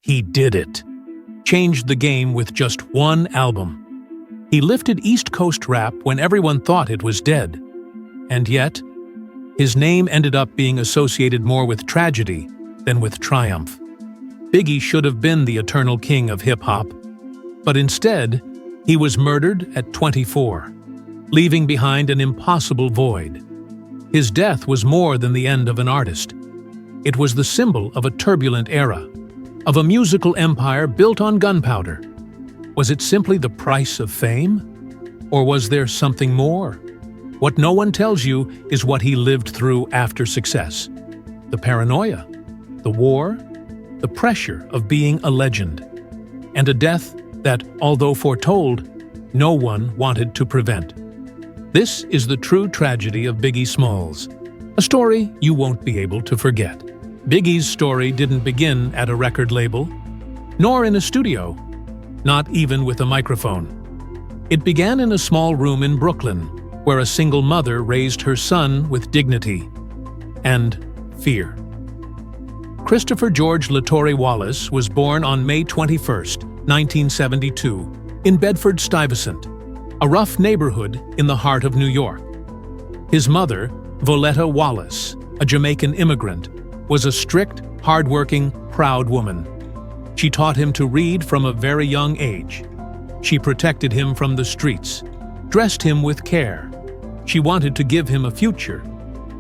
He did it. Changed the game with just one album. He lifted East Coast rap when everyone thought it was dead. And yet, his name ended up being associated more with tragedy than with triumph. Biggie should have been the eternal king of hip-hop, but instead, he was murdered at 24, leaving behind an impossible void. His death was more than the end of an artist. It was the symbol of a turbulent era, of a musical empire built on gunpowder. Was it simply the price of fame? Or was there something more? What no one tells you is what he lived through after success. The paranoia, the war, the pressure of being a legend, and a death that, although foretold, no one wanted to prevent. This is the true tragedy of Biggie Smalls, a story you won't be able to forget. Biggie's story didn't begin at a record label, nor in a studio, not even with a microphone. It began in a small room in Brooklyn, where a single mother raised her son with dignity and fear. Christopher George Latore Wallace was born on May 21, 1972, in Bedford-Stuyvesant, a rough neighborhood in the heart of New York. His mother, Voletta Wallace, a Jamaican immigrant, was a strict, hardworking, proud woman. She taught him to read from a very young age. She protected him from the streets, dressed him with care. She wanted to give him a future,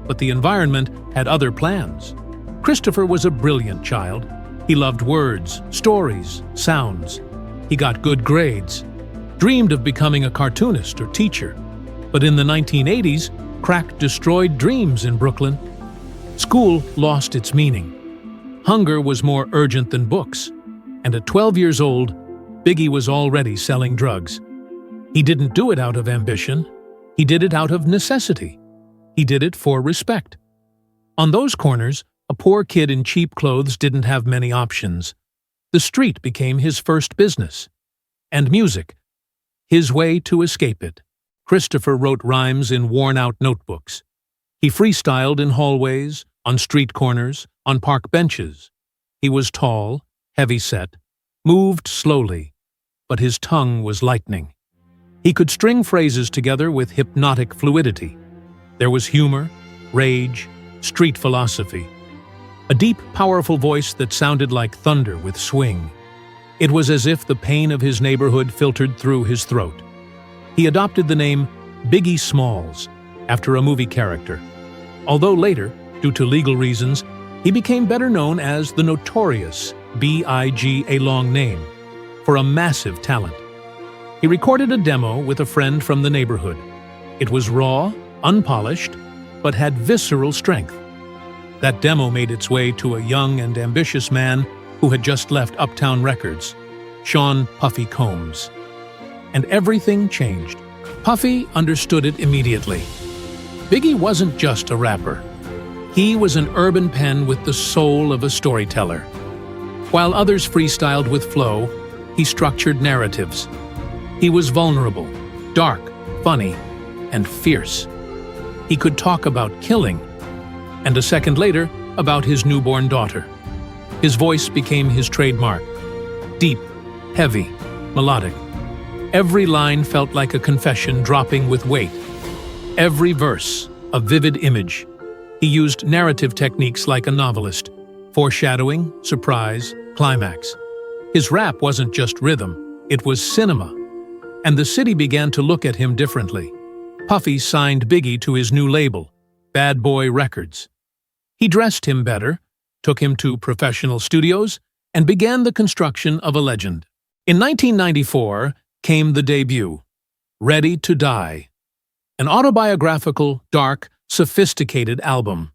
but the environment had other plans. Christopher was a brilliant child. He loved words, stories, sounds. He got good grades, dreamed of becoming a cartoonist or teacher. But in the 1980s, crack destroyed dreams in Brooklyn. School lost its meaning. Hunger was more urgent than books, and at 12 years old, Biggie was already selling drugs. He didn't do it out of ambition. He did it out of necessity. He did it for respect. On those corners, a poor kid in cheap clothes didn't have many options. The street became his first business. And music, his way to escape it. Christopher wrote rhymes in worn-out notebooks. He freestyled in hallways, on street corners, on park benches. He was tall, heavy-set, moved slowly, but his tongue was lightning. He could string phrases together with hypnotic fluidity. There was humor, rage, street philosophy. A deep, powerful voice that sounded like thunder with swing. It was as if the pain of his neighborhood filtered through his throat. He adopted the name Biggie Smalls after a movie character. Although later, due to legal reasons, he became better known as the Notorious, b.i.g, a long name, for a massive talent. He recorded a demo with a friend from the neighborhood. It was raw, unpolished, but had visceral strength. That demo made its way to a young and ambitious man who had just left Uptown Records, Sean Puffy Combs. And everything changed. Puffy understood it immediately. Biggie wasn't just a rapper. He was an urban pen with the soul of a storyteller. While others freestyled with flow, he structured narratives. He was vulnerable, dark, funny, and fierce. He could talk about killing, and a second later, about his newborn daughter. His voice became his trademark. Deep, heavy, melodic. Every line felt like a confession dropping with weight. Every verse, a vivid image. He used narrative techniques like a novelist. Foreshadowing, surprise, climax. His rap wasn't just rhythm, it was cinema. And the city began to look at him differently. Puffy signed Biggie to his new label, Bad Boy Records. He dressed him better, took him to professional studios, and began the construction of a legend. In 1994 came the debut, Ready to Die, an autobiographical, dark, sophisticated album.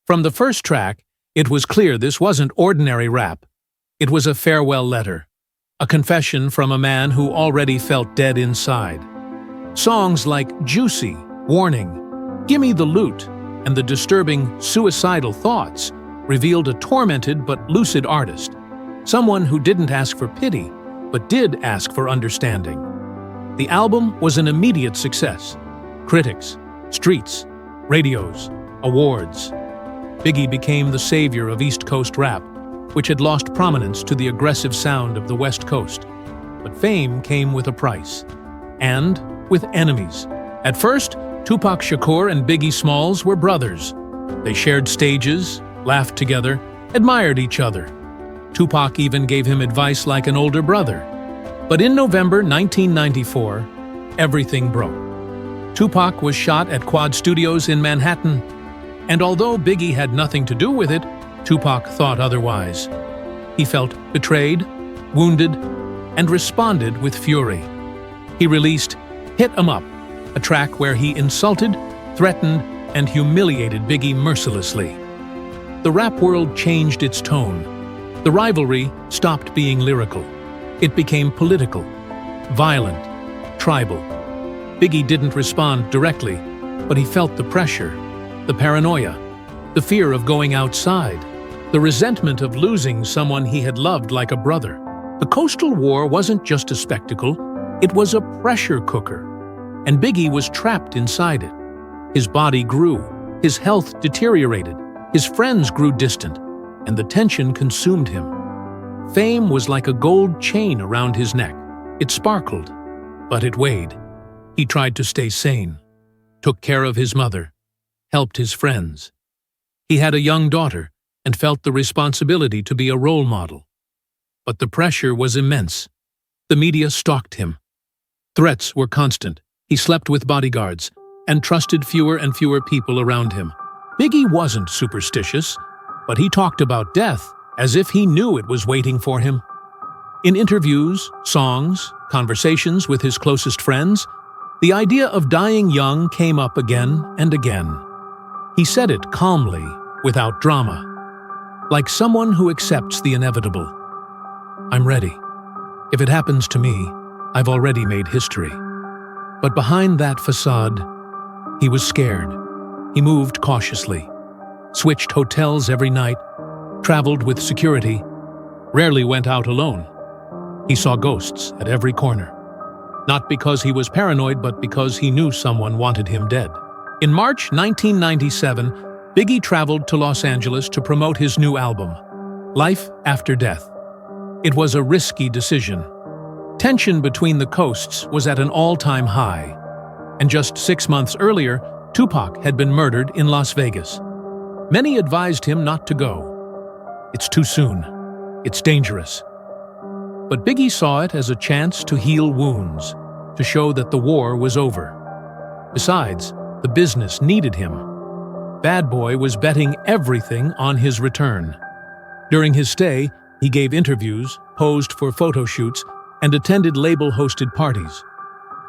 From the first track, it was clear this wasn't ordinary rap. It was a farewell letter, a confession from a man who already felt dead inside. Songs like Juicy, Warning, Gimme the Loot, and the disturbing Suicidal Thoughts revealed a tormented but lucid artist, someone who didn't ask for pity, but did ask for understanding. The album was an immediate success. Critics, streets, radios, awards. Biggie became the savior of East Coast rap, which had lost prominence to the aggressive sound of the West Coast. But fame came with a price, and with enemies. At first, Tupac Shakur and Biggie Smalls were brothers. They shared stages, laughed together, admired each other. Tupac even gave him advice like an older brother. But in November 1994, everything broke. Tupac was shot at Quad Studios in Manhattan, and although Biggie had nothing to do with it, Tupac thought otherwise. He felt betrayed, wounded, and responded with fury. He released Hit 'Em Up, a track where he insulted, threatened, and humiliated Biggie mercilessly. The rap world changed its tone. The rivalry stopped being lyrical. It became political, violent, tribal. Biggie didn't respond directly, but he felt the pressure, the paranoia, the fear of going outside, the resentment of losing someone he had loved like a brother. The Coastal War wasn't just a spectacle, it was a pressure cooker, and Biggie was trapped inside it. His body grew, his health deteriorated, his friends grew distant, and the tension consumed him. Fame was like a gold chain around his neck. It sparkled, but it weighed. He tried to stay sane, took care of his mother, helped his friends. He had a young daughter and felt the responsibility to be a role model. But the pressure was immense. The media stalked him. Threats were constant. He slept with bodyguards and trusted fewer and fewer people around him. Biggie wasn't superstitious, but he talked about death as if he knew it was waiting for him. In interviews, songs, conversations with his closest friends, the idea of dying young came up again and again. He said it calmly, without drama, like someone who accepts the inevitable. I'm ready. If it happens to me, I've already made history. But behind that facade, he was scared. He moved cautiously, switched hotels every night, traveled with security, rarely went out alone. He saw ghosts at every corner. Not because he was paranoid, but because he knew someone wanted him dead. In March 1997, Biggie traveled to Los Angeles to promote his new album, Life After Death. It was a risky decision. Tension between the coasts was at an all-time high, and just 6 months earlier, Tupac had been murdered in Las Vegas. Many advised him not to go. It's too soon. It's dangerous. But Biggie saw it as a chance to heal wounds, to show that the war was over. Besides, the business needed him. Bad Boy was betting everything on his return. During his stay, he gave interviews, posed for photo shoots, and attended label-hosted parties.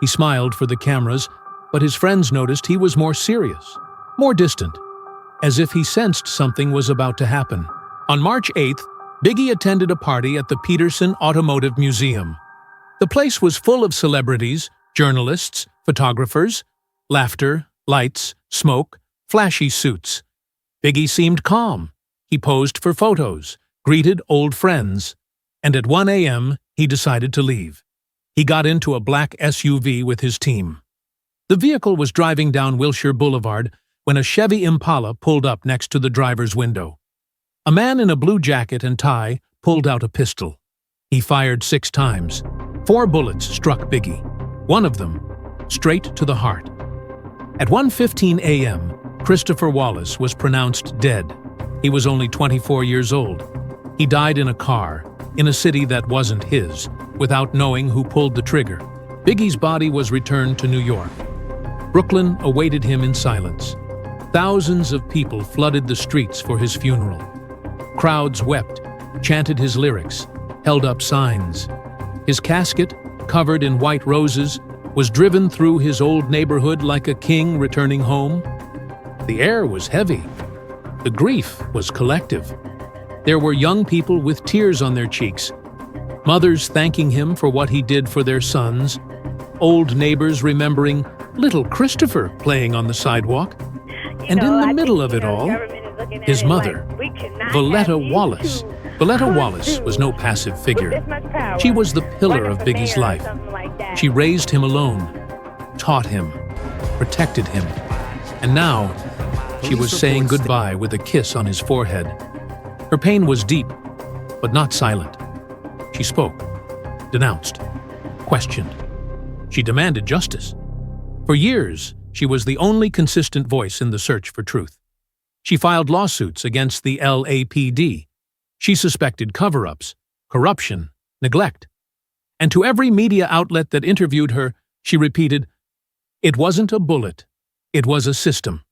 He smiled for the cameras, but his friends noticed he was more serious, more distant, as if he sensed something was about to happen. On March 8th, Biggie attended a party at the Peterson Automotive Museum. The place was full of celebrities, journalists, photographers, laughter, lights, smoke, flashy suits. Biggie seemed calm. He posed for photos, greeted old friends, and at 1 a.m., he decided to leave. He got into a black SUV with his team. The vehicle was driving down Wilshire Boulevard when a Chevy Impala pulled up next to the driver's window. A man in a blue jacket and tie pulled out a pistol. He fired 6 times. 4 bullets struck Biggie, one of them straight to the heart. At 1:15 a.m., Christopher Wallace was pronounced dead. He was only 24 years old. He died in a car, in a city that wasn't his, without knowing who pulled the trigger. Biggie's body was returned to New York. Brooklyn awaited him in silence. Thousands of people flooded the streets for his funeral. Crowds wept, chanted his lyrics, held up signs. His casket, covered in white roses, was driven through his old neighborhood like a king returning home. The air was heavy. The grief was collective. There were young people with tears on their cheeks, mothers thanking him for what he did for their sons, old neighbors remembering little Christopher playing on the sidewalk, and in the middle of it all, his mother, Voletta Wallace. Voletta Wallace was no passive figure. She was the pillar of Biggie's life. She raised him alone, taught him, protected him, and now she was saying goodbye with a kiss on his forehead. Her pain was deep, but not silent. She spoke, denounced, questioned. She demanded justice. For years, she was the only consistent voice in the search for truth. She filed lawsuits against the LAPD. She suspected cover-ups, corruption, neglect. And to every media outlet that interviewed her, she repeated, "It wasn't a bullet, it was a system."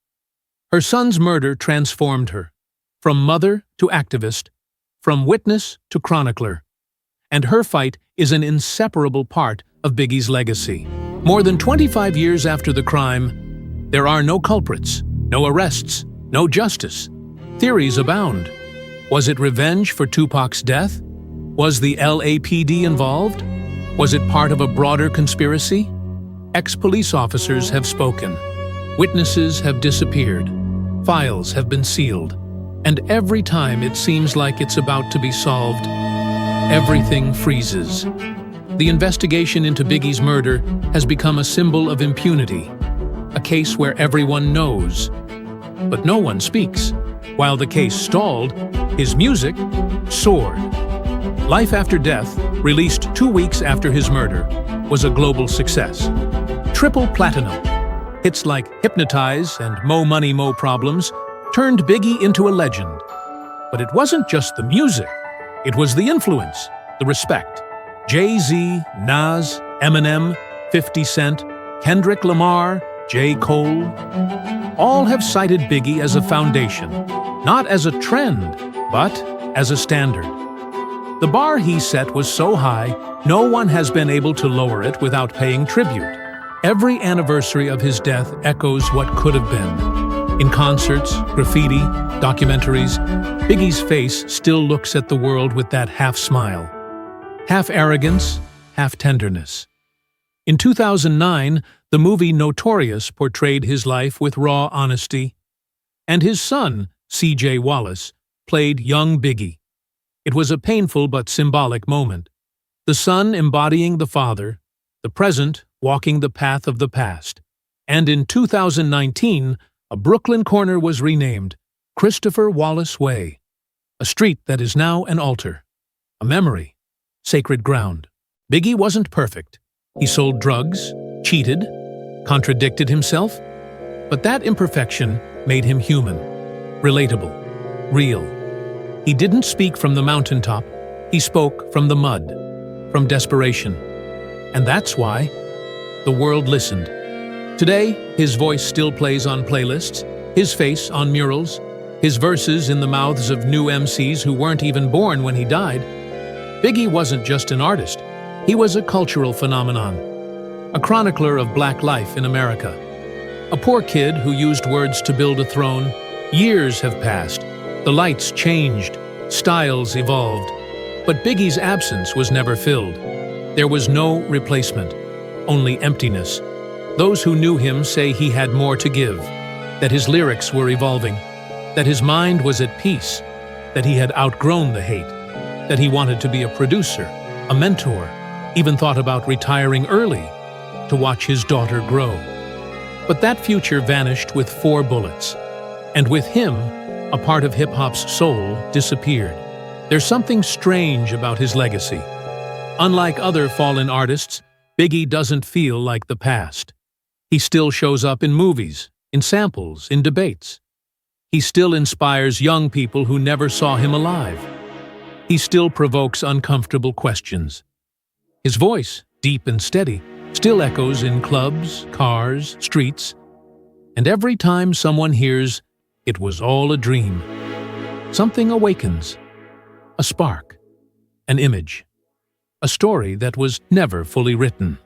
Her son's murder transformed her, from mother to activist, from witness to chronicler. And her fight is an inseparable part of Biggie's legacy. More than 25 years after the crime, there are no culprits, no arrests, no justice. Theories abound. Was it revenge for Tupac's death? Was the LAPD involved? Was it part of a broader conspiracy? Ex-police officers have spoken. Witnesses have disappeared. Files have been sealed. And every time it seems like it's about to be solved, everything freezes. The investigation into Biggie's murder has become a symbol of impunity, a case where everyone knows, but no one speaks. While the case stalled, his music soared. Life After Death, released 2 weeks after his murder, was a global success. Triple platinum. Hits like Hypnotize and Mo Money Mo Problems turned Biggie into a legend. But it wasn't just the music. It was the influence, the respect. Jay-Z, Nas, Eminem, 50 Cent, Kendrick Lamar, J. Cole, all have cited Biggie as a foundation, not as a trend, but as a standard. The bar he set was so high, no one has been able to lower it without paying tribute. Every anniversary of his death echoes what could have been. In concerts, graffiti, documentaries, Biggie's face still looks at the world with that half-smile. Half arrogance, half tenderness. In 2009, the movie Notorious portrayed his life with raw honesty, and his son, C.J. Wallace, played young Biggie. It was a painful but symbolic moment. The son embodying the father, the present walking the path of the past. And in 2019, a Brooklyn corner was renamed Christopher Wallace Way, a street that is now an altar, a memory, sacred ground. Biggie wasn't perfect. He sold drugs, cheated, contradicted himself, but that imperfection made him human, relatable, real. He didn't speak from the mountaintop, he spoke from the mud, from desperation. And that's why the world listened. Today, his voice still plays on playlists, his face on murals, his verses in the mouths of new MCs who weren't even born when he died. Biggie wasn't just an artist, he was a cultural phenomenon, a chronicler of black life in America. A poor kid who used words to build a throne. Years have passed, the lights changed, styles evolved, but Biggie's absence was never filled. There was no replacement, only emptiness. Those who knew him say he had more to give, that his lyrics were evolving, that his mind was at peace, that he had outgrown the hate, that he wanted to be a producer, a mentor, even thought about retiring early to watch his daughter grow. But that future vanished with 4 bullets, and with him, a part of hip-hop's soul disappeared. There's something strange about his legacy. Unlike other fallen artists, Biggie doesn't feel like the past. He still shows up in movies, in samples, in debates. He still inspires young people who never saw him alive. He still provokes uncomfortable questions. His voice, deep and steady, still echoes in clubs, cars, streets. And every time someone hears, "It was all a dream," something awakens. A spark, an image, a story that was never fully written.